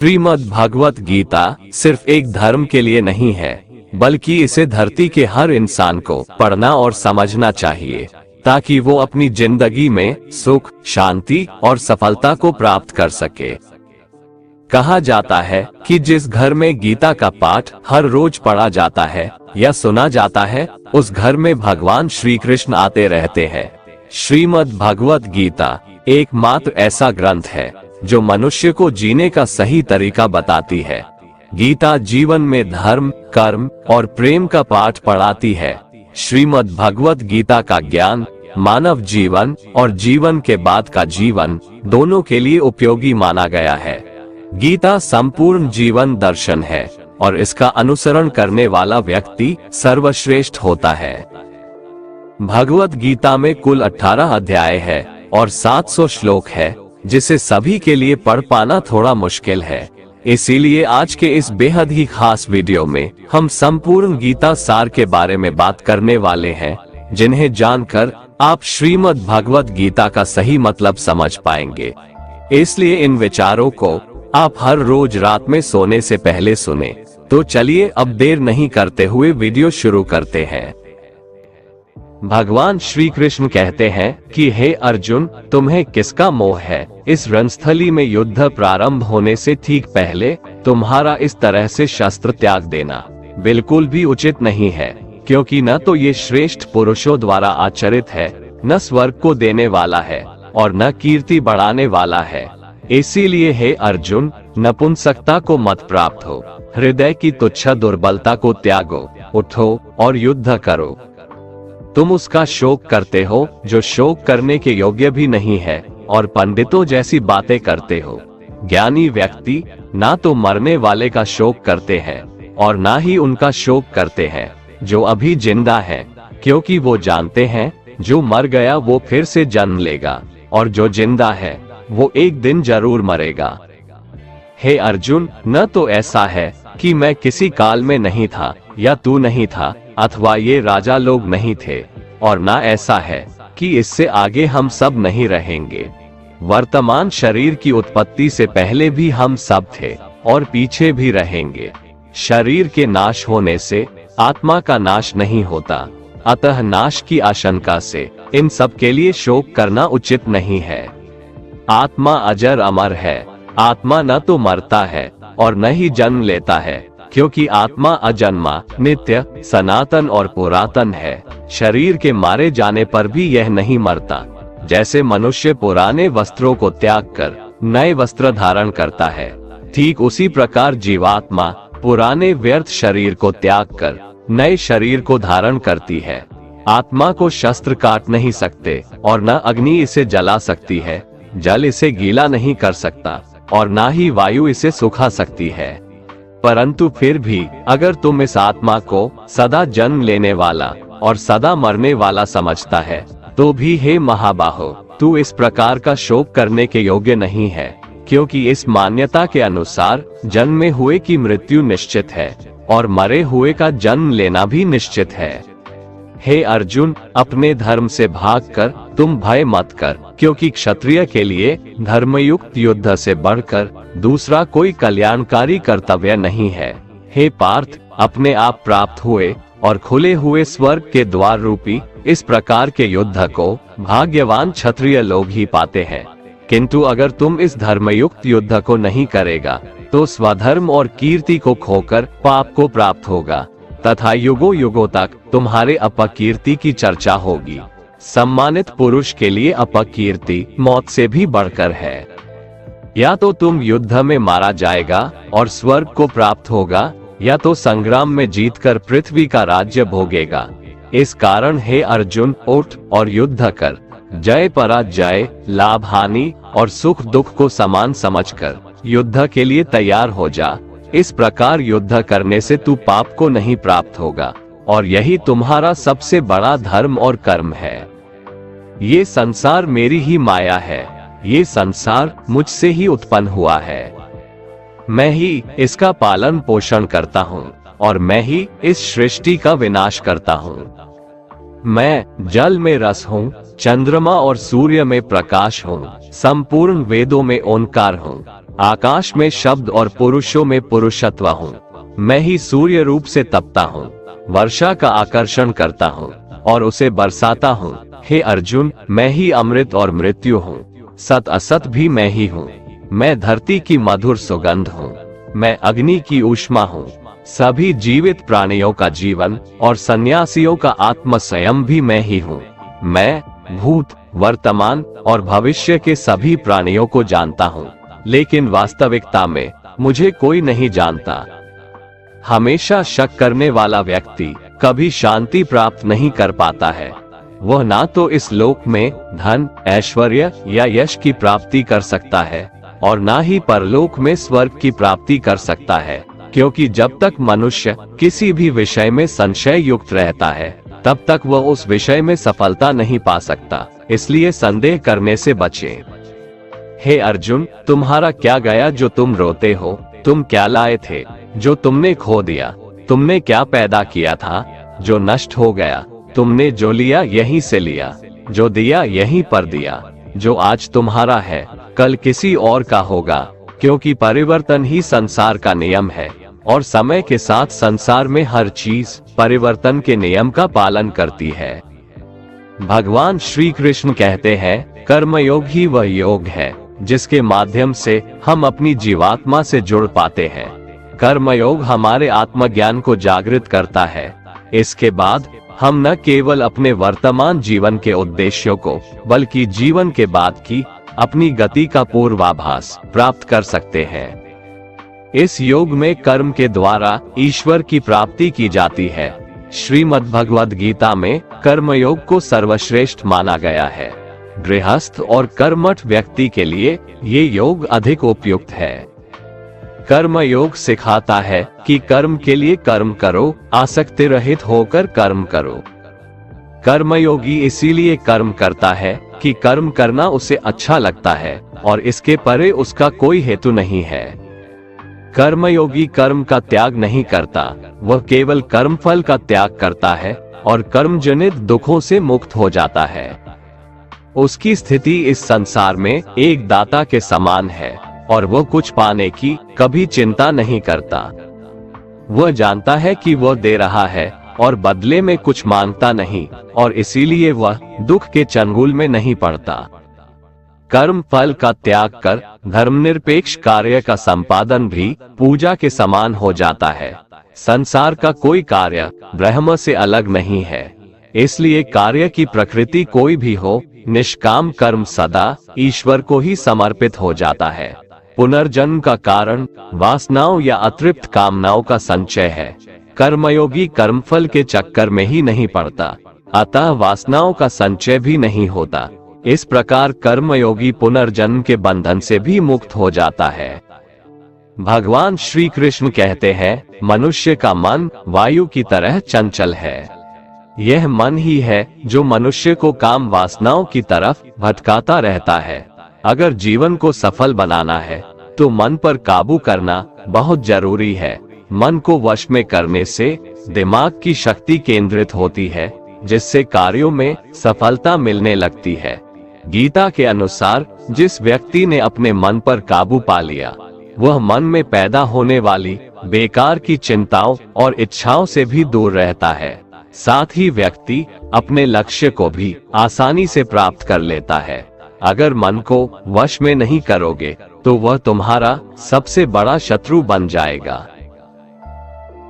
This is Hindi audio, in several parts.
श्रीमद् भगवत गीता सिर्फ एक धर्म के लिए नहीं है, बल्कि इसे धरती के हर इंसान को पढ़ना और समझना चाहिए, ताकि वो अपनी जिंदगी में सुख, शांति और सफलता को प्राप्त कर सके। कहा जाता है कि जिस घर में गीता का पाठ हर रोज पढ़ा जाता है या सुना जाता है, उस घर में भगवान श्री कृष्ण आते रहते हैं। श्रीमद् भगवत गीता एकमात्र ऐसा ग्रंथ है जो मनुष्य को जीने का सही तरीका बताती है। गीता जीवन में धर्म, कर्म और प्रेम का पाठ पढ़ाती है। श्रीमद् भगवत गीता का ज्ञान मानव जीवन और जीवन के बाद का जीवन दोनों के लिए उपयोगी माना गया है। गीता संपूर्ण जीवन दर्शन है और इसका अनुसरण करने वाला व्यक्ति सर्वश्रेष्ठ होता है। भगवत गीता में कुल 18 अध्याय है और 700 श्लोक है, जिसे सभी के लिए पढ़ पाना थोड़ा मुश्किल है। इसीलिए आज के इस बेहद ही खास वीडियो में हम संपूर्ण गीता सार के बारे में बात करने वाले हैं, जिन्हें जानकर आप श्रीमद् भगवत गीता का सही मतलब समझ पाएंगे। इसलिए इन विचारों को आप हर रोज रात में सोने से पहले सुने। तो चलिए अब देर नहीं करते हुए वीडियो शुरू करते हैं। भगवान श्री कृष्ण कहते हैं कि हे अर्जुन, तुम्हें किसका मोह है? इस रणस्थली में युद्ध प्रारंभ होने से ठीक पहले तुम्हारा इस तरह से शस्त्र त्याग देना बिल्कुल भी उचित नहीं है, क्योंकि न तो ये श्रेष्ठ पुरुषों द्वारा आचरित है, न स्वर्ग को देने वाला है और न कीर्ति बढ़ाने वाला है। इसीलिए हे अर्जुन, नपुंसकता को मत प्राप्त हो, हृदय की तुच्छ दुर्बलता को त्यागो, उठो और युद्ध करो। तुम उसका शोक करते हो जो शोक करने के योग्य भी नहीं है और पंडितों जैसी बातें करते हो। ज्ञानी व्यक्ति ना तो मरने वाले का शोक करते हैं और ना ही उनका शोक करते हैं जो अभी जिंदा है, क्योंकि वो जानते हैं जो मर गया वो फिर से जन्म लेगा और जो जिंदा है वो एक दिन जरूर मरेगा। हे अर्जुन, न तो ऐसा है कि मैं किसी काल में नहीं था या तू नहीं था अथवा ये राजा लोग नहीं थे, और ना ऐसा है कि इससे आगे हम सब नहीं रहेंगे। वर्तमान शरीर की उत्पत्ति से पहले भी हम सब थे और पीछे भी रहेंगे। शरीर के नाश होने से आत्मा का नाश नहीं होता, अतः नाश की आशंका से इन सब के लिए शोक करना उचित नहीं है। आत्मा अजर अमर है, आत्मा न तो मरता है और न ही जन्म लेता है, क्योंकि आत्मा अजन्मा, नित्य, सनातन और पुरातन है। शरीर के मारे जाने पर भी यह नहीं मरता। जैसे मनुष्य पुराने वस्त्रों को त्याग कर नए वस्त्र धारण करता है, ठीक उसी प्रकार जीवात्मा पुराने व्यर्थ शरीर को त्याग कर नए शरीर को धारण करती है। आत्मा को शस्त्र काट नहीं सकते और न अग्नि इसे जला सकती है, जल इसे गीला नहीं कर सकता और ना ही वायु इसे सुखा सकती है। परंतु फिर भी अगर तुम इस आत्मा को सदा जन्म लेने वाला और सदा मरने वाला समझता है, तो भी हे महाबाहो, तू इस प्रकार का शोक करने के योग्य नहीं है, क्योंकि इस मान्यता के अनुसार जन्मे हुए की मृत्यु निश्चित है और मरे हुए का जन्म लेना भी निश्चित है। हे अर्जुन, अपने धर्म से भागकर तुम भय मत कर, क्योंकि क्षत्रिय के लिए धर्मयुक्त युद्ध से बढ़कर दूसरा कोई कल्याणकारी कर्तव्य नहीं है। हे पार्थ, अपने आप प्राप्त हुए और खुले हुए स्वर्ग के द्वार रूपी इस प्रकार के युद्ध को भाग्यवान क्षत्रिय लोग ही पाते हैं। किंतु अगर तुम इस धर्मयुक्त युद्ध को नहीं करेगा, तो स्वधर्म और कीर्ति को खोकर पाप को प्राप्त होगा तथा युगों युगों तक तुम्हारे अपकीर्ति की चर्चा होगी। सम्मानित पुरुष के लिए अपकीर्ति मौत से भी बढ़कर है। या तो तुम युद्ध में मारा जाएगा और स्वर्ग को प्राप्त होगा, या तो संग्राम में जीतकर पृथ्वी का राज्य भोगेगा। इस कारण हे अर्जुन, उठ और युद्ध कर। जय पराजय, लाभ हानि और सुख दुख को समान समझकर युद्ध के लिए तैयार हो जा। इस प्रकार युद्ध करने से तू पाप को नहीं प्राप्त होगा और यही तुम्हारा सबसे बड़ा धर्म और कर्म है। ये संसार मेरी ही माया है, ये संसार मुझसे ही उत्पन्न हुआ है। मैं ही इसका पालन पोषण करता हूँ और मैं ही इस सृष्टि का विनाश करता हूँ। मैं जल में रस हूँ, चंद्रमा और सूर्य में प्रकाश हूँ, संपूर्ण वेदों में ओंकार हूँ, आकाश में शब्द और पुरुषों में पुरुषत्व हूँ। मैं ही सूर्य रूप से तपता हूँ, वर्षा का आकर्षण करता हूँ और उसे बरसाता हूँ। हे अर्जुन, मैं ही अमृत और मृत्यु हूँ, सत असत भी मैं ही हूँ। मैं धरती की मधुर सुगंध हूँ, मैं अग्नि की ऊष्मा हूँ, सभी जीवित प्राणियों का जीवन और सन्यासियों का आत्म स्वयं भी मैं ही हूँ। मैं भूत, वर्तमान और भविष्य के सभी प्राणियों को जानता हूँ, लेकिन वास्तविकता में मुझे कोई नहीं जानता। हमेशा शक करने वाला व्यक्ति कभी शांति प्राप्त नहीं कर पाता है। वह ना तो इस लोक में धन, ऐश्वर्य या यश की प्राप्ति कर सकता है और ना ही परलोक में स्वर्ग की प्राप्ति कर सकता है, क्योंकि जब तक मनुष्य किसी भी विषय में संशय युक्त रहता है तब तक वह उस विषय में सफलता नहीं पा सकता। इसलिए संदेह करने से बचें। हे अर्जुन, तुम्हारा क्या गया जो तुम रोते हो? तुम क्या लाए थे जो तुमने खो दिया? तुमने क्या पैदा किया था जो नष्ट हो गया? तुमने जो लिया यहीं से लिया, जो दिया यहीं पर दिया। जो आज तुम्हारा है कल किसी और का होगा, क्योंकि परिवर्तन ही संसार का नियम है और समय के साथ संसार में हर चीज परिवर्तन के नियम का पालन करती है। भगवान श्री कृष्ण कहते हैं, कर्मयोग ही वह योग है जिसके माध्यम से हम अपनी जीवात्मा से जुड़ पाते हैं। कर्मयोग हमारे आत्मज्ञान को जागृत करता है। इसके बाद हम न केवल अपने वर्तमान जीवन के उद्देश्यों को बल्कि जीवन के बाद की अपनी गति का पूर्वाभास प्राप्त कर सकते हैं। इस योग में कर्म के द्वारा ईश्वर की प्राप्ति की जाती है। श्रीमद् भगवद गीता में कर्मयोग को सर्वश्रेष्ठ माना गया है। गृहस्थ और कर्मठ व्यक्ति के लिए ये योग अधिक उपयुक्त है। कर्म योग सिखाता है कि कर्म के लिए कर्म करो, आसक्ति रहित होकर कर्म करो। कर्मयोगी इसीलिए कर्म करता है कि कर्म करना उसे अच्छा लगता है और इसके परे उसका कोई हेतु नहीं है। कर्मयोगी कर्म का त्याग नहीं करता, वह केवल कर्मफल का त्याग करता है और कर्मजनित दुखों से मुक्त हो जाता है। उसकी स्थिति इस संसार में एक दाता के समान है और वह कुछ पाने की कभी चिंता नहीं करता। वह जानता है कि वह दे रहा है और बदले में कुछ मांगता नहीं, और इसीलिए वह दुख के चंगुल में नहीं पड़ता। कर्म फल का त्याग कर धर्मनिरपेक्ष कार्य का संपादन भी पूजा के समान हो जाता है। संसार का कोई कार्य ब्रह्म से अलग नहीं है, इसलिए कार्य की प्रकृति कोई भी हो, निष्काम कर्म सदा ईश्वर को ही समर्पित हो जाता है। पुनर्जन्म का कारण वासनाओं या अतृप्त कामनाओं का संचय है। कर्मयोगी कर्मफल के चक्कर में ही नहीं पड़ता, अतः वासनाओं का संचय भी नहीं होता। इस प्रकार कर्मयोगी पुनर्जन्म के बंधन से भी मुक्त हो जाता है। भगवान श्री कृष्ण कहते हैं, मनुष्य का मन वायु की तरह चंचल है। यह मन ही है जो मनुष्य को काम वासनाओं की तरफ भटकाता रहता है। अगर जीवन को सफल बनाना है तो मन पर काबू करना बहुत जरूरी है। मन को वश में करने से दिमाग की शक्ति केंद्रित होती है, जिससे कार्यों में सफलता मिलने लगती है। गीता के अनुसार जिस व्यक्ति ने अपने मन पर काबू पा लिया, वह मन में पैदा होने वाली बेकार की चिंताओं और इच्छाओं से भी दूर रहता है। साथ ही व्यक्ति अपने लक्ष्य को भी आसानी से प्राप्त कर लेता है। अगर मन को वश में नहीं करोगे तो वह तुम्हारा सबसे बड़ा शत्रु बन जाएगा।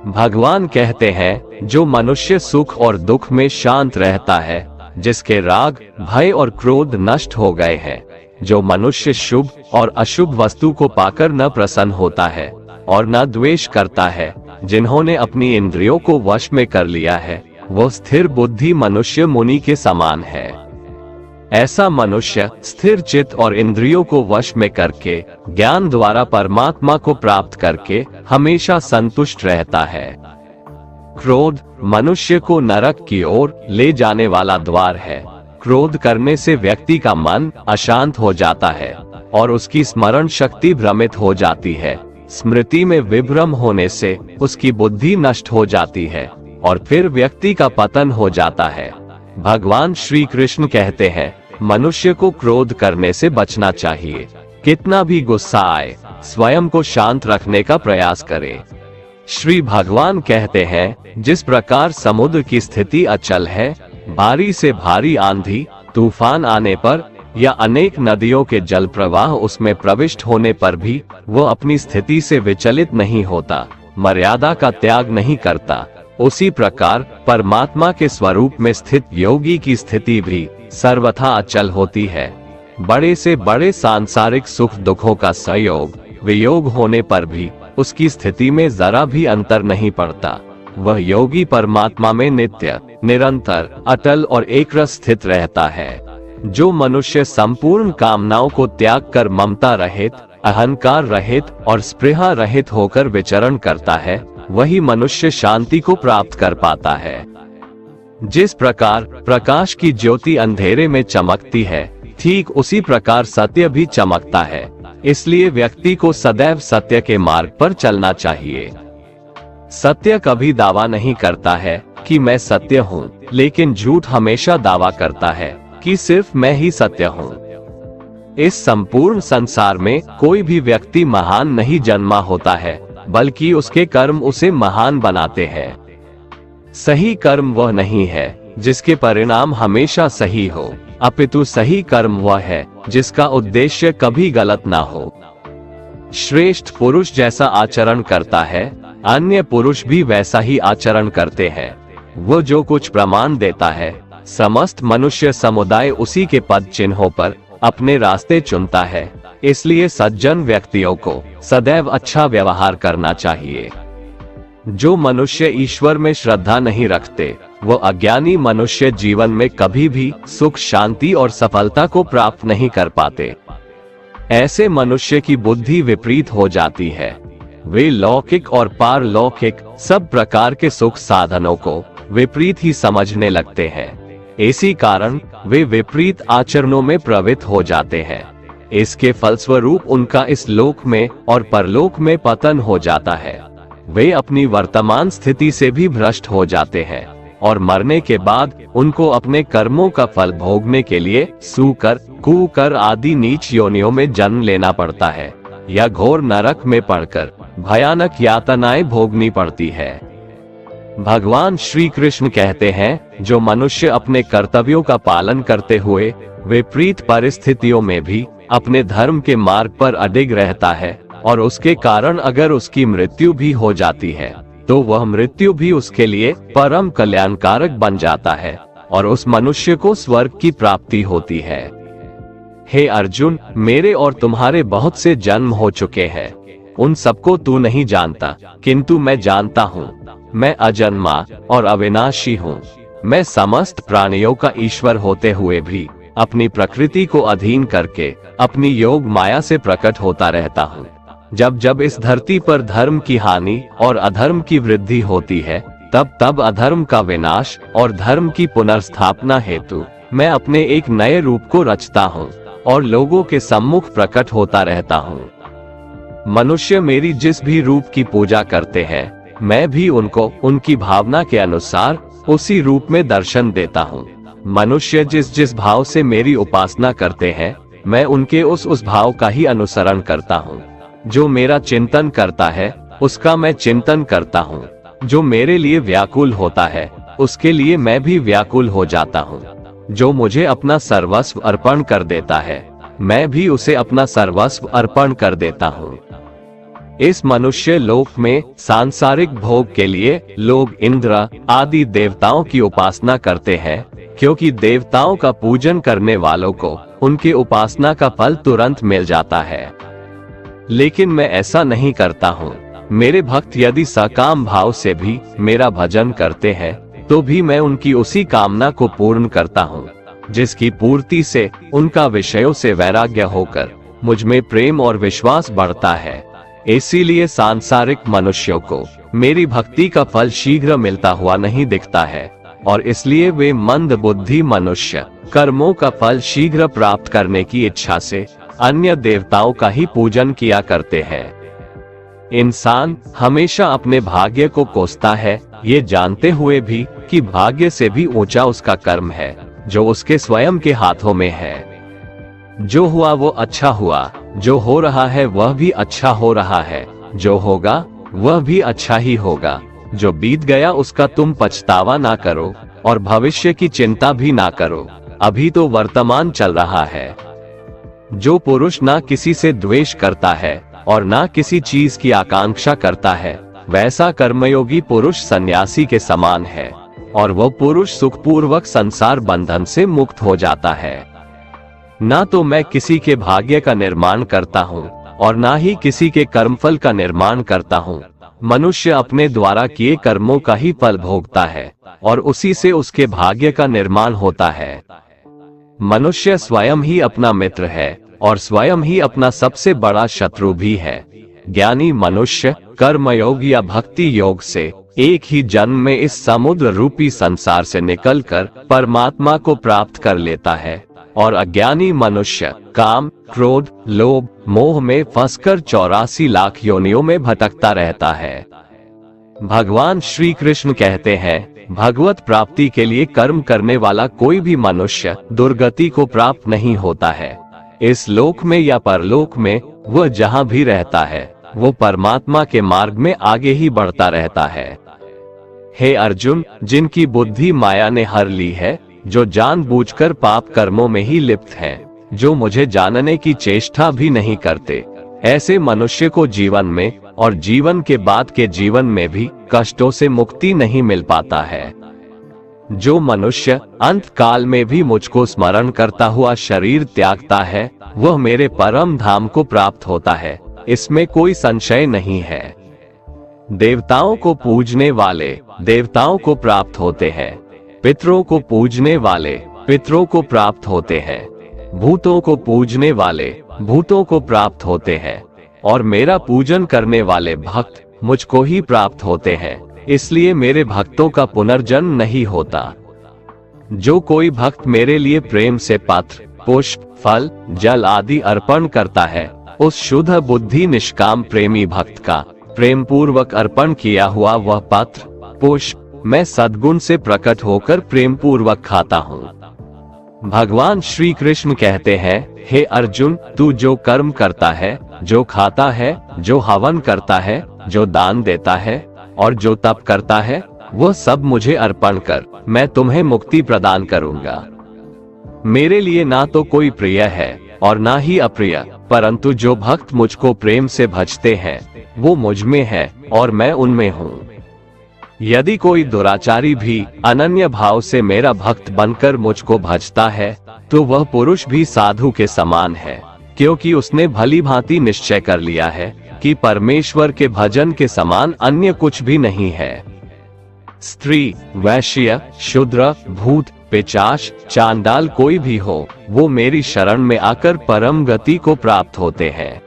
भगवान कहते हैं, जो मनुष्य सुख और दुख में शांत रहता है, जिसके राग, भय और क्रोध नष्ट हो गए हैं, जो मनुष्य शुभ और अशुभ वस्तु को पाकर न प्रसन्न होता है और न द्वेष करता है, जिन्होंने अपनी इंद्रियों को वश में कर लिया है, वो स्थिर बुद्धि मनुष्य मुनि के समान है। ऐसा मनुष्य स्थिर चित्त और इंद्रियों को वश में करके ज्ञान द्वारा परमात्मा को प्राप्त करके हमेशा संतुष्ट रहता है। क्रोध मनुष्य को नरक की ओर ले जाने वाला द्वार है। क्रोध करने से व्यक्ति का मन अशांत हो जाता है और उसकी स्मरण शक्ति भ्रमित हो जाती है। स्मृति में विभ्रम होने से उसकी बुद्धि नष्ट हो जाती है और फिर व्यक्ति का पतन हो जाता है। भगवान श्री कृष्ण कहते हैं, मनुष्य को क्रोध करने से बचना चाहिए। कितना भी गुस्सा आए, स्वयं को शांत रखने का प्रयास करे। श्री भगवान कहते हैं, जिस प्रकार समुद्र की स्थिति अचल है, भारी से भारी आंधी तूफान आने पर या अनेक नदियों के जल प्रवाह उसमें प्रविष्ट होने पर भी वो अपनी स्थिति से विचलित नहीं होता, मर्यादा का त्याग नहीं करता, उसी प्रकार परमात्मा के स्वरूप में स्थित योगी की स्थिति भी सर्वथा अचल होती है। बड़े से बड़े सांसारिक सुख दुखों का संयोग वियोग होने पर भी उसकी स्थिति में जरा भी अंतर नहीं पड़ता। वह योगी परमात्मा में नित्य, निरंतर, अटल और एकरस स्थित रहता है। जो मनुष्य संपूर्ण कामनाओं को त्याग कर ममता रहित, अहंकार रहित और स्पृहा रहित होकर विचरण करता है, वही मनुष्य शांति को प्राप्त कर पाता है। जिस प्रकार प्रकाश की ज्योति अंधेरे में चमकती है, ठीक उसी प्रकार सत्य भी चमकता है। इसलिए व्यक्ति को सदैव सत्य के मार्ग पर चलना चाहिए। सत्य कभी दावा नहीं करता है कि मैं सत्य हूँ, लेकिन झूठ हमेशा दावा करता है कि सिर्फ मैं ही सत्य हूँ। इस संपूर्ण संसार में कोई भी व्यक्ति महान नहीं जन्मा होता है, बल्कि उसके कर्म उसे महान बनाते हैं। सही कर्म वह नहीं है जिसके परिणाम हमेशा सही हो, अपितु सही कर्म वह है जिसका उद्देश्य कभी गलत ना हो। श्रेष्ठ पुरुष जैसा आचरण करता है, अन्य पुरुष भी वैसा ही आचरण करते हैं। वो जो कुछ प्रमाण देता है, समस्त मनुष्य समुदाय उसी के पद चिन्हों पर अपने रास्ते चुनता है। इसलिए सज्जन व्यक्तियों को सदैव अच्छा व्यवहार करना चाहिए। जो मनुष्य ईश्वर में श्रद्धा नहीं रखते, वो अज्ञानी मनुष्य जीवन में कभी भी सुख, शांति और सफलता को प्राप्त नहीं कर पाते। ऐसे मनुष्य की बुद्धि विपरीत हो जाती है। वे लौकिक और पारलौकिक सब प्रकार के सुख साधनों को विपरीत ही समझने लगते हैं। इसी कारण वे विपरीत आचरणों में प्रवृत्त हो जाते हैं। इसके फलस्वरूप उनका इस लोक में और परलोक में पतन हो जाता है। वे अपनी वर्तमान स्थिति से भी भ्रष्ट हो जाते हैं और मरने के बाद उनको अपने कर्मों का फल भोगने के लिए सूकर, कुकर आदि नीच योनियों में जन्म लेना पड़ता है या घोर नरक में पड़कर भयानक यातनाएं भोगनी पड़ती है। भगवान श्री कृष्ण कहते हैं, जो मनुष्य अपने कर्तव्यों का पालन करते हुए विपरीत परिस्थितियों में भी अपने धर्म के मार्ग पर अडिग रहता है और उसके कारण अगर उसकी मृत्यु भी हो जाती है, तो वह मृत्यु भी उसके लिए परम कल्याणकारक बन जाता है और उस मनुष्य को स्वर्ग की प्राप्ति होती है। हे अर्जुन, मेरे और तुम्हारे बहुत से जन्म हो चुके हैं। उन सबको तू नहीं जानता, किंतु मैं जानता हूँ। मैं अजन्मा और अविनाशी हूँ। मैं समस्त प्राणियों का ईश्वर होते हुए भी अपनी प्रकृति को अधीन करके अपनी योग माया से प्रकट होता रहता हूँ। जब जब इस धरती पर धर्म की हानि और अधर्म की वृद्धि होती है, तब तब अधर्म का विनाश और धर्म की पुनर्स्थापना हेतु मैं अपने एक नए रूप को रचता हूँ और लोगों के सम्मुख प्रकट होता रहता हूँ। मनुष्य मेरी जिस भी रूप की पूजा करते हैं, मैं भी उनको उनकी भावना के अनुसार उसी रूप में दर्शन देता हूँ। मनुष्य जिस जिस भाव से मेरी उपासना करते हैं, मैं उनके उस भाव का ही अनुसरण करता हूँ। जो मेरा चिंतन करता है, उसका मैं चिंतन करता हूँ। जो मेरे लिए व्याकुल होता है, उसके लिए मैं भी व्याकुल हो जाता हूँ। जो मुझे अपना सर्वस्व अर्पण कर देता है, मैं भी उसे अपना सर्वस्व अर्पण कर देता हूँ। इस मनुष्य लोक में सांसारिक भोग के लिए लोग इंद्र आदि देवताओं की उपासना करते हैं, क्योंकि देवताओं का पूजन करने वालों को उनकी उपासना का फल तुरंत मिल जाता है। लेकिन मैं ऐसा नहीं करता हूँ। मेरे भक्त यदि सकाम भाव से भी मेरा भजन करते हैं, तो भी मैं उनकी उसी कामना को पूर्ण करता हूँ, जिसकी पूर्ति से उनका विषयों से वैराग्य होकर मुझ में प्रेम और विश्वास बढ़ता है। इसीलिए सांसारिक मनुष्यों को मेरी भक्ति का फल शीघ्र मिलता हुआ नहीं दिखता है और इसलिए वे मंद बुद्धि मनुष्य कर्मों का फल शीघ्र प्राप्त करने की इच्छा से अन्य देवताओं का ही पूजन किया करते हैं। इंसान हमेशा अपने भाग्य को कोसता है, ये जानते हुए भी कि भाग्य से भी ऊंचा उसका कर्म है, जो उसके स्वयं के हाथों में है। जो हुआ वो अच्छा हुआ, जो हो रहा है वह भी अच्छा हो रहा है, जो होगा वह भी अच्छा ही होगा। जो बीत गया उसका तुम पछतावा ना करो और भविष्य की चिंता भी ना करो, अभी तो वर्तमान चल रहा है। जो पुरुष ना किसी से द्वेष करता है और ना किसी चीज की आकांक्षा करता है, वैसा कर्मयोगी पुरुष सन्यासी के समान है, और वह पुरुष सुखपूर्वक संसार बंधन से मुक्त हो जाता है। ना तो मैं किसी के भाग्य का निर्माण करता हूँ और ना ही किसी के कर्मफल का निर्माण करता हूँ। मनुष्य अपने द्वारा किए कर्मों का ही फल भोगता है और उसी से उसके भाग्य का निर्माण होता है। मनुष्य स्वयं ही अपना मित्र है और स्वयं ही अपना सबसे बड़ा शत्रु भी है। ज्ञानी मनुष्य कर्मयोग या भक्ति योग से एक ही जन्म में इस समुद्र रूपी संसार से निकलकर परमात्मा को प्राप्त कर लेता है, और अज्ञानी मनुष्य काम, क्रोध, लोभ, मोह में फंसकर 84 लाख योनियों में भटकता रहता है। भगवान श्री कृष्ण कहते हैं, भगवत प्राप्ति के लिए कर्म करने वाला कोई भी मनुष्य दुर्गति को प्राप्त नहीं होता है। इस लोक में या परलोक में वह जहाँ भी रहता है, वो परमात्मा के मार्ग में आगे ही बढ़ता रहता है। हे अर्जुन, जिनकी बुद्धि माया ने हर ली है, जो जानबूझकर पाप कर्मों में ही लिप्त हैं, जो मुझे जानने की चेष्टा भी नहीं करते, ऐसे मनुष्य को जीवन में और जीवन के बाद के जीवन में भी कष्टों से मुक्ति नहीं मिल पाता है। जो मनुष्य अंत काल में भी मुझको स्मरण करता हुआ शरीर त्यागता है, वह मेरे परम धाम को प्राप्त होता है, इसमें कोई संशय नहीं है। देवताओं को पूजने वाले देवताओं को प्राप्त होते हैं, पितरों को पूजने वाले पितरों को प्राप्त होते हैं, भूतों को पूजने वाले भूतों को प्राप्त होते हैं, और मेरा पूजन करने वाले भक्त मुझको ही प्राप्त होते हैं। इसलिए मेरे भक्तों का पुनर्जन्म नहीं होता। जो कोई भक्त मेरे लिए प्रेम से पत्र, पुष्प, फल, जल आदि अर्पण करता है, उस शुद्ध बुद्धि निष्काम प्रेमी भक्त का प्रेम पूर्वक अर्पण किया हुआ वह पत्र, पुष्प मैं सद्गुण से प्रकट होकर प्रेम पूर्वक खाता हूँ। भगवान श्री कृष्ण कहते हैं, हे अर्जुन, तू जो कर्म करता है, जो खाता है, जो हवन करता है, जो दान देता है और जो तप करता है, वह सब मुझे अर्पण कर, मैं तुम्हें मुक्ति प्रदान करूंगा। मेरे लिए ना तो कोई प्रिय है और ना ही अप्रिय, परंतु जो भक्त मुझको प्रेम से भजते हैं, वो मुझ में है और मैं उनमें हूँ। यदि कोई दुराचारी भी अनन्य भाव से मेरा भक्त बनकर मुझको भजता है, तो वह पुरुष भी साधु के समान है, क्योंकि उसने भली भांति निश्चय कर लिया है कि परमेश्वर के भजन के समान अन्य कुछ भी नहीं है। स्त्री, वैश्य, शूद्र, भूत, पिशाच, चांडाल कोई भी हो, वो मेरी शरण में आकर परम गति को प्राप्त होते हैं।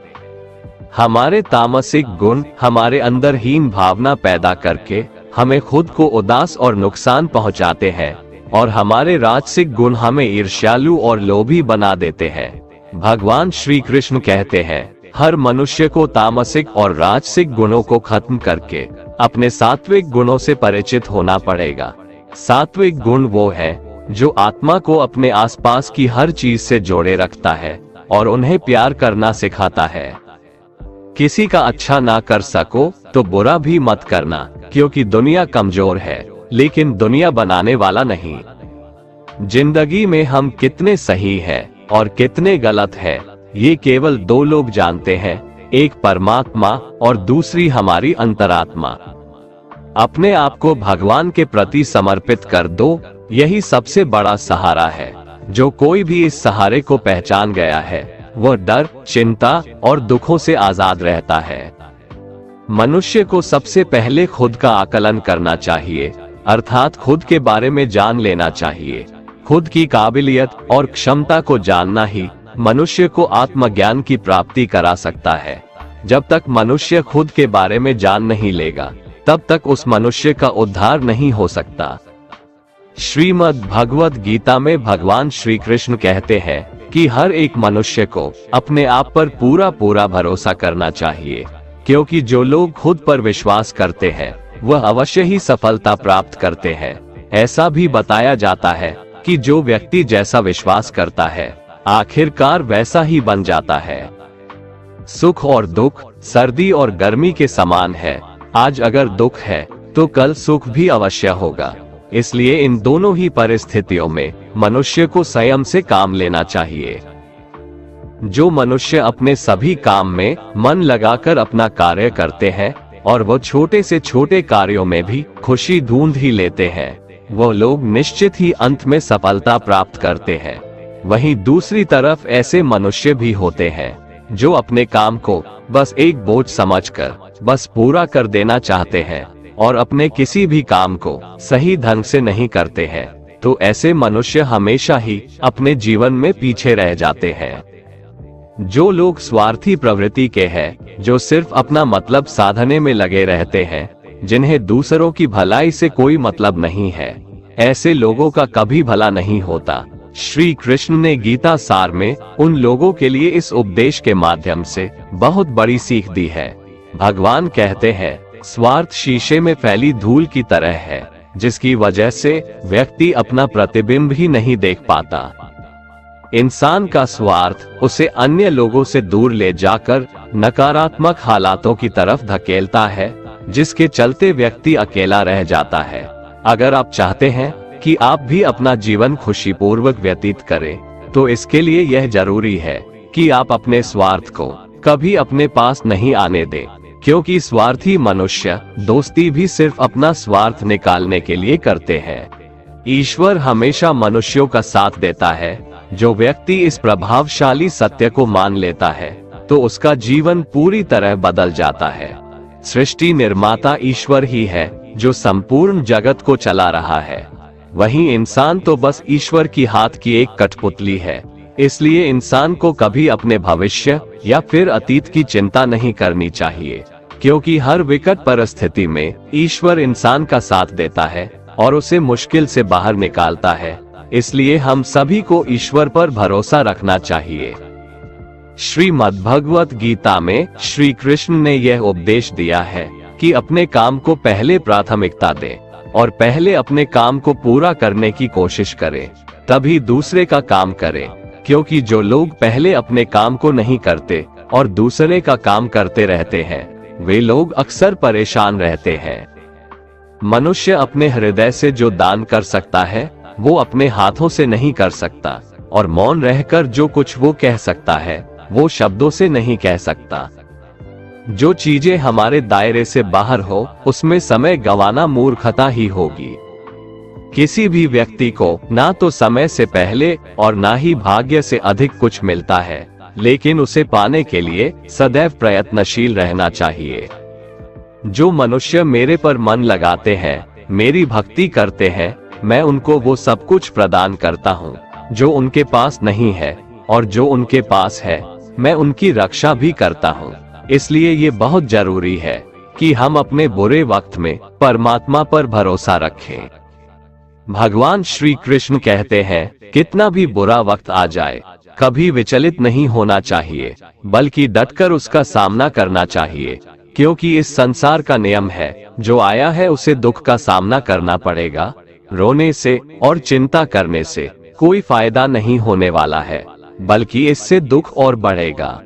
हमारे तामसिक गुण हमारे अंदर हीन भावना पैदा करके हमें खुद को उदास और नुकसान पहुंचाते हैं, और हमारे राजसिक गुण हमें ईर्ष्यालु और लोभी बना देते हैं। भगवान श्री कृष्ण कहते हैं, हर मनुष्य को तामसिक और राजसिक गुणों को खत्म करके अपने सात्विक गुणों से परिचित होना पड़ेगा। सात्विक गुण वो है जो आत्मा को अपने आसपास की हर चीज से जोड़े रखता है और उन्हें प्यार करना सिखाता है। किसी का अच्छा ना कर सको तो बुरा भी मत करना, क्योंकि दुनिया कमजोर है, लेकिन दुनिया बनाने वाला नहीं। जिंदगी में हम कितने सही हैं और कितने गलत हैं, ये केवल दो लोग जानते हैं, एक परमात्मा और दूसरी हमारी अंतरात्मा। अपने आप को भगवान के प्रति समर्पित कर दो, यही सबसे बड़ा सहारा है। जो कोई भी इस सहारे को पहचान गया है, वह डर, चिंता और दुखों से आजाद रहता है। मनुष्य को सबसे पहले खुद का आकलन करना चाहिए, अर्थात खुद के बारे में जान लेना चाहिए। खुद की काबिलियत और क्षमता को जानना ही मनुष्य को आत्मज्ञान की प्राप्ति करा सकता है। जब तक मनुष्य खुद के बारे में जान नहीं लेगा, तब तक उस मनुष्य का उद्धार नहीं हो सकता। श्रीमद् भगवद गीता में भगवान श्री कृष्ण कहते हैं कि हर एक मनुष्य को अपने आप पर पूरा भरोसा करना चाहिए। क्योंकि जो लोग खुद पर विश्वास करते हैं वह अवश्य ही सफलता प्राप्त करते हैं। ऐसा भी बताया जाता है कि जो व्यक्ति जैसा विश्वास करता है आखिरकार वैसा ही बन जाता है। सुख और दुख सर्दी और गर्मी के समान है। आज अगर दुख है तो कल सुख भी अवश्य होगा। इसलिए इन दोनों ही परिस्थितियों में मनुष्य को संयम से काम लेना चाहिए। जो मनुष्य अपने सभी काम में मन लगाकर अपना कार्य करते हैं और वो छोटे से छोटे कार्यों में भी खुशी ढूंढ ही लेते हैं, वो लोग निश्चित ही अंत में सफलता प्राप्त करते हैं। वहीं दूसरी तरफ ऐसे मनुष्य भी होते हैं जो अपने काम को बस एक बोझ समझकर बस पूरा कर देना चाहते हैं और अपने किसी भी काम को सही ढंग से नहीं करते हैं। तो ऐसे मनुष्य हमेशा ही अपने जीवन में पीछे रह जाते हैं। जो लोग स्वार्थी प्रवृत्ति के हैं, जो सिर्फ अपना मतलब साधने में लगे रहते हैं, जिन्हें दूसरों की भलाई से कोई मतलब नहीं है, ऐसे लोगों का कभी भला नहीं होता। श्री कृष्ण ने गीता सार में उन लोगों के लिए इस उपदेश के माध्यम से बहुत बड़ी सीख दी है। भगवान कहते हैं, स्वार्थ शीशे में फैली धूल की तरह है, जिसकी वजह से व्यक्ति अपना प्रतिबिंब ही नहीं देख पाता। इंसान का स्वार्थ उसे अन्य लोगों से दूर ले जाकर नकारात्मक हालातों की तरफ धकेलता है, जिसके चलते व्यक्ति अकेला रह जाता है। अगर आप चाहते हैं कि आप भी अपना जीवन खुशीपूर्वक व्यतीत करें, तो इसके लिए यह जरूरी है कि आप अपने स्वार्थ को कभी अपने पास नहीं आने दें, क्योंकि स्वार्थी मनुष्य दोस्ती भी सिर्फ अपना स्वार्थ निकालने के लिए करते हैं। ईश्वर हमेशा मनुष्यों का साथ देता है। जो व्यक्ति इस प्रभावशाली सत्य को मान लेता है तो उसका जीवन पूरी तरह बदल जाता है। सृष्टि निर्माता ईश्वर ही है जो संपूर्ण जगत को चला रहा है। वहीं इंसान तो बस ईश्वर की हाथ की एक कठपुतली है। इसलिए इंसान को कभी अपने भविष्य या फिर अतीत की चिंता नहीं करनी चाहिए, क्योंकि हर विकट परिस्थिति में ईश्वर इंसान का साथ देता है और उसे मुश्किल से बाहर निकालता है। इसलिए हम सभी को ईश्वर पर भरोसा रखना चाहिए। श्रीमद् भगवत गीता में श्री कृष्ण ने यह उपदेश दिया है कि अपने काम को पहले प्राथमिकता दें और पहले अपने काम को पूरा करने की कोशिश करें, तभी दूसरे का काम करें। क्योंकि जो लोग पहले अपने काम को नहीं करते और दूसरे का काम करते रहते हैं, वे लोग अक्सर परेशान रहते हैं। मनुष्य अपने हृदय से जो दान कर सकता है वो अपने हाथों से नहीं कर सकता, और मौन रहकर जो कुछ वो कह सकता है वो शब्दों से नहीं कह सकता। जो चीजें हमारे दायरे से बाहर हो उसमें समय गंवाना मूर्खता ही होगी। किसी भी व्यक्ति को ना तो समय से पहले और ना ही भाग्य से अधिक कुछ मिलता है, लेकिन उसे पाने के लिए सदैव प्रयत्नशील रहना चाहिए। जो मनुष्य मेरे पर मन लगाते हैं, मेरी भक्ति करते हैं, मैं उनको वो सब कुछ प्रदान करता हूँ जो उनके पास नहीं है, और जो उनके पास है मैं उनकी रक्षा भी करता हूँ। इसलिए ये बहुत जरूरी है कि हम अपने बुरे वक्त में परमात्मा पर भरोसा रखें। भगवान श्री कृष्ण कहते हैं, कितना भी बुरा वक्त आ जाए कभी विचलित नहीं होना चाहिए, बल्कि डटकर उसका सामना करना चाहिए। क्योंकि इस संसार का नियम है, जो आया है उसे दुख का सामना करना पड़ेगा। रोने से और चिंता करने से कोई फायदा नहीं होने वाला है, बल्कि इससे दुख और बढ़ेगा।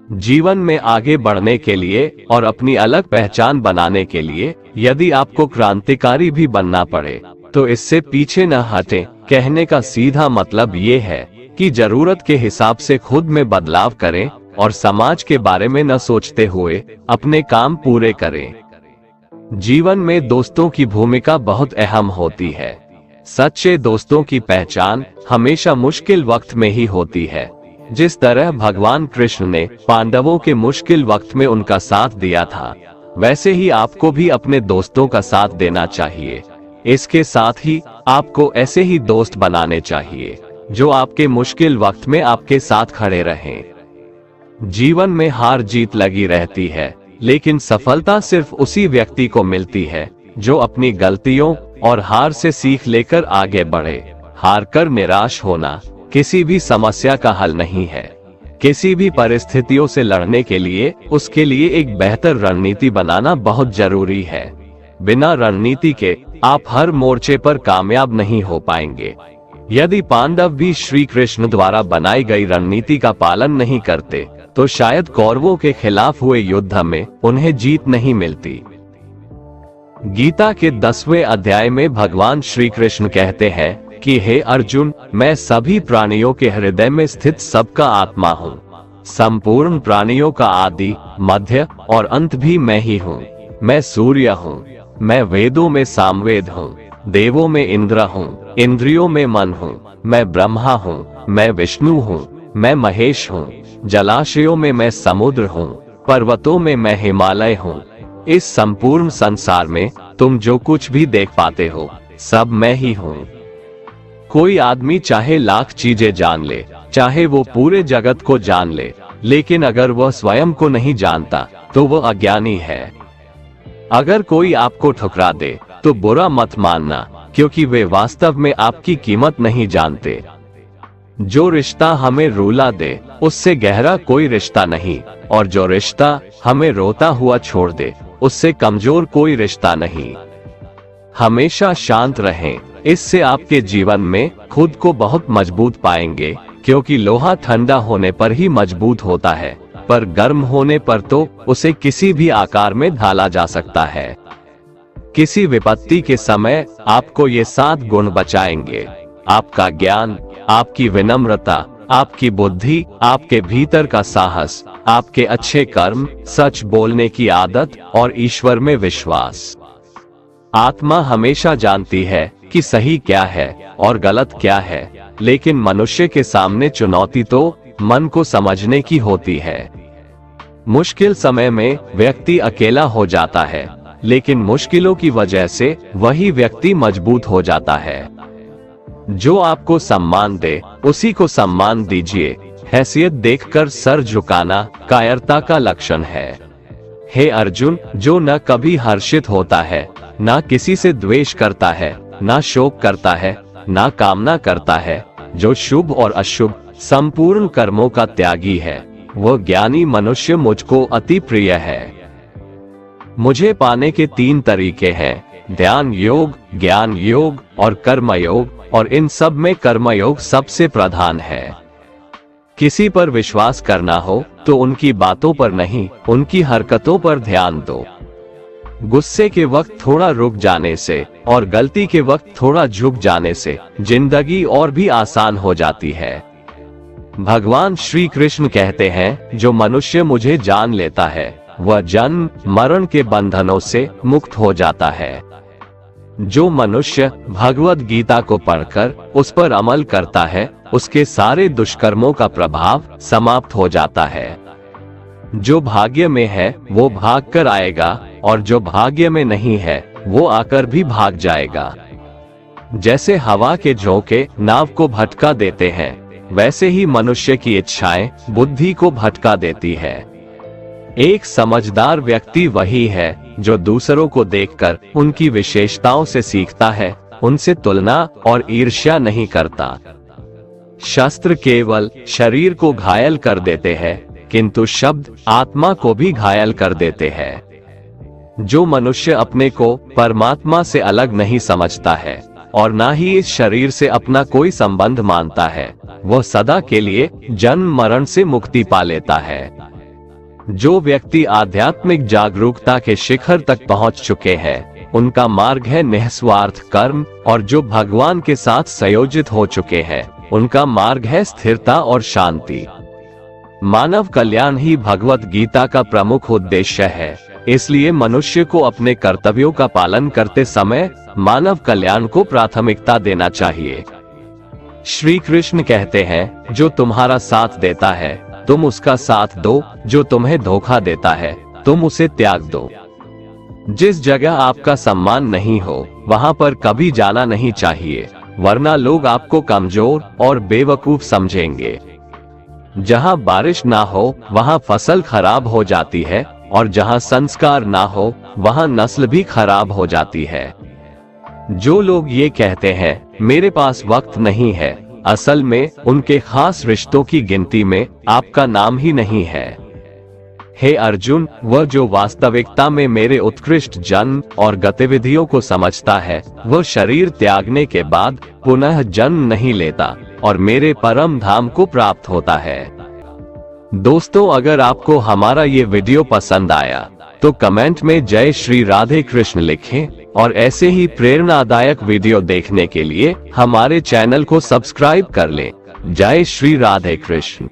जीवन में आगे बढ़ने के लिए और अपनी अलग पहचान बनाने के लिए यदि आपको क्रांतिकारी भी बनना पड़े तो इससे पीछे न हटें। कहने का सीधा मतलब ये है कि जरूरत के हिसाब से खुद में बदलाव करें और समाज के बारे में न सोचते हुए अपने काम पूरे करें। जीवन में दोस्तों की भूमिका बहुत अहम होती है। सच्चे दोस्तों की पहचान हमेशा मुश्किल वक्त में ही होती है। जिस तरह भगवान कृष्ण ने पांडवों के मुश्किल वक्त में उनका साथ दिया था, वैसे ही आपको भी अपने दोस्तों का साथ देना चाहिए। इसके साथ ही आपको ऐसे ही दोस्त बनाने चाहिए जो आपके मुश्किल वक्त में आपके साथ खड़े रहें। जीवन में हार जीत लगी रहती है, लेकिन सफलता सिर्फ उसी व्यक्ति को मिलती है जो अपनी गलतियों और हार से सीख लेकर आगे बढ़े। हार कर निराश होना किसी भी समस्या का हल नहीं है। किसी भी परिस्थितियों से लड़ने के लिए उसके लिए एक बेहतर रणनीति बनाना बहुत जरूरी है। बिना रणनीति के आप हर मोर्चे पर कामयाब नहीं हो पाएंगे। यदि पांडव भी श्री कृष्ण द्वारा बनाई गई रणनीति का पालन नहीं करते तो शायद कौरवों के खिलाफ हुए युद्ध में उन्हें जीत नहीं मिलती। गीता के 10वें अध्याय में भगवान श्री कृष्ण कहते हैं कि हे अर्जुन, मैं सभी प्राणियों के हृदय में स्थित सबका आत्मा हूँ। संपूर्ण प्राणियों का आदि, मध्य और अंत भी मैं ही हूँ। मैं सूर्य हूँ, मैं वेदों में सामवेद हूँ, देवों में इंद्र हूँ, इंद्रियों में मन हूँ, मैं ब्रह्मा हूँ, मैं विष्णु हूँ, मैं महेश हूँ, जलाशयों में मैं समुद्र हूँ, पर्वतों में मैं हिमालय हूँ। इस संपूर्ण संसार में तुम जो कुछ भी देख पाते हो सब मैं ही हूँ। कोई आदमी चाहे लाख चीजें जान ले, चाहे वो पूरे जगत को जान ले, लेकिन अगर वह स्वयं को नहीं जानता तो वह अज्ञानी है। अगर कोई आपको ठुकरा दे तो बुरा मत मानना, क्योंकि वे वास्तव में आपकी कीमत नहीं जानते। जो रिश्ता हमें रुला दे उससे गहरा कोई रिश्ता नहीं, और जो रिश्ता हमें रोता हुआ छोड़ दे उससे कमजोर कोई रिश्ता नहीं। हमेशा शांत रहें, इससे आपके जीवन में खुद को बहुत मजबूत पाएंगे, क्योंकि लोहा ठंडा होने पर ही मजबूत होता है, पर गर्म होने पर तो उसे किसी भी आकार में ढाला जा सकता है। किसी विपत्ति के समय आपको ये 7 गुण बचाएंगे: आपका ज्ञान, आपकी विनम्रता, आपकी बुद्धि, आपके भीतर का साहस, आपके अच्छे कर्म, सच बोलने की आदत और ईश्वर में विश्वास। आत्मा हमेशा जानती है कि सही क्या है और गलत क्या है, लेकिन मनुष्य के सामने चुनौती तो मन को समझने की होती है। मुश्किल समय में व्यक्ति अकेला हो जाता है, लेकिन मुश्किलों की वजह से वही व्यक्ति मजबूत हो जाता है। जो आपको सम्मान दे उसी को सम्मान दीजिए। हैसियत देखकर सर झुकाना कायरता का लक्षण है। हे अर्जुन, जो न कभी हर्षित होता है, ना किसी से द्वेष करता है, ना शोक करता है, ना कामना करता है, जो शुभ और अशुभ संपूर्ण कर्मों का त्यागी है, वह ज्ञानी मनुष्य मुझको अति प्रिय है। मुझे पाने के 3 तरीके हैं: ध्यान योग, ज्ञान योग और कर्म योग, और इन सब में कर्मयोग सबसे प्रधान है। किसी पर विश्वास करना हो तो उनकी बातों पर नहीं, उनकी हरकतों पर ध्यान दो। गुस्से के वक्त थोड़ा रुक जाने से और गलती के वक्त थोड़ा झुक जाने से जिंदगी और भी आसान हो जाती है। भगवान श्री कृष्ण कहते हैं, जो मनुष्य मुझे जान लेता है वह जन्म मरण के बंधनों से मुक्त हो जाता है। जो मनुष्य भगवद गीता को पढ़कर उस पर अमल करता है उसके सारे दुष्कर्मों का प्रभाव समाप्त हो जाता है। जो भाग्य में है वो भाग कर आएगा, और जो भाग्य में नहीं है वो आकर भी भाग जाएगा। जैसे हवा के झोंके नाव को भटका देते हैं, वैसे ही मनुष्य की इच्छाएं बुद्धि को भटका देती है। एक समझदार व्यक्ति वही है जो दूसरों को देखकर उनकी विशेषताओं से सीखता है, उनसे तुलना और ईर्ष्या नहीं करता। शस्त्र केवल शरीर को घायल कर देते हैं, किंतु शब्द आत्मा को भी घायल कर देते हैं। जो मनुष्य अपने को परमात्मा से अलग नहीं समझता है और ना ही इस शरीर से अपना कोई संबंध मानता है, वह सदा के लिए जन्म मरण से मुक्ति पा लेता है। जो व्यक्ति आध्यात्मिक जागरूकता के शिखर तक पहुंच चुके हैं, उनका मार्ग है निस्वार्थ कर्म, और जो भगवान के साथ संयोजित हो चुके हैं, उनका मार्ग है स्थिरता और शांति। मानव कल्याण ही भगवत गीता का प्रमुख उद्देश्य है, इसलिए मनुष्य को अपने कर्तव्यों का पालन करते समय मानव कल्याण को प्राथमिकता देना चाहिए। श्री कृष्ण कहते हैं, जो तुम्हारा साथ देता है तुम उसका साथ दो, जो तुम्हें धोखा देता है तुम उसे त्याग दो। जिस जगह आपका सम्मान नहीं हो वहां पर कभी जाना नहीं चाहिए, वरना लोग आपको कमजोर और बेवकूफ समझेंगे। जहां बारिश ना हो वहां फसल खराब हो जाती है, और जहां संस्कार ना हो वहां नस्ल भी खराब हो जाती है। जो लोग ये कहते हैं मेरे पास वक्त नहीं है, असल में उनके खास रिश्तों की गिनती में आपका नाम ही नहीं है। हे अर्जुन, वह जो वास्तविकता में मेरे उत्कृष्ट जन्म और गतिविधियों को समझता है, वह शरीर त्यागने के बाद पुनः जन्म नहीं लेता और मेरे परम धाम को प्राप्त होता है। दोस्तों, अगर आपको हमारा ये वीडियो पसंद आया तो कमेंट में जय श्री राधे कृष्ण लिखें और ऐसे ही प्रेरणादायक वीडियो देखने के लिए हमारे चैनल को सब्सक्राइब कर लें। जय श्री राधे कृष्ण।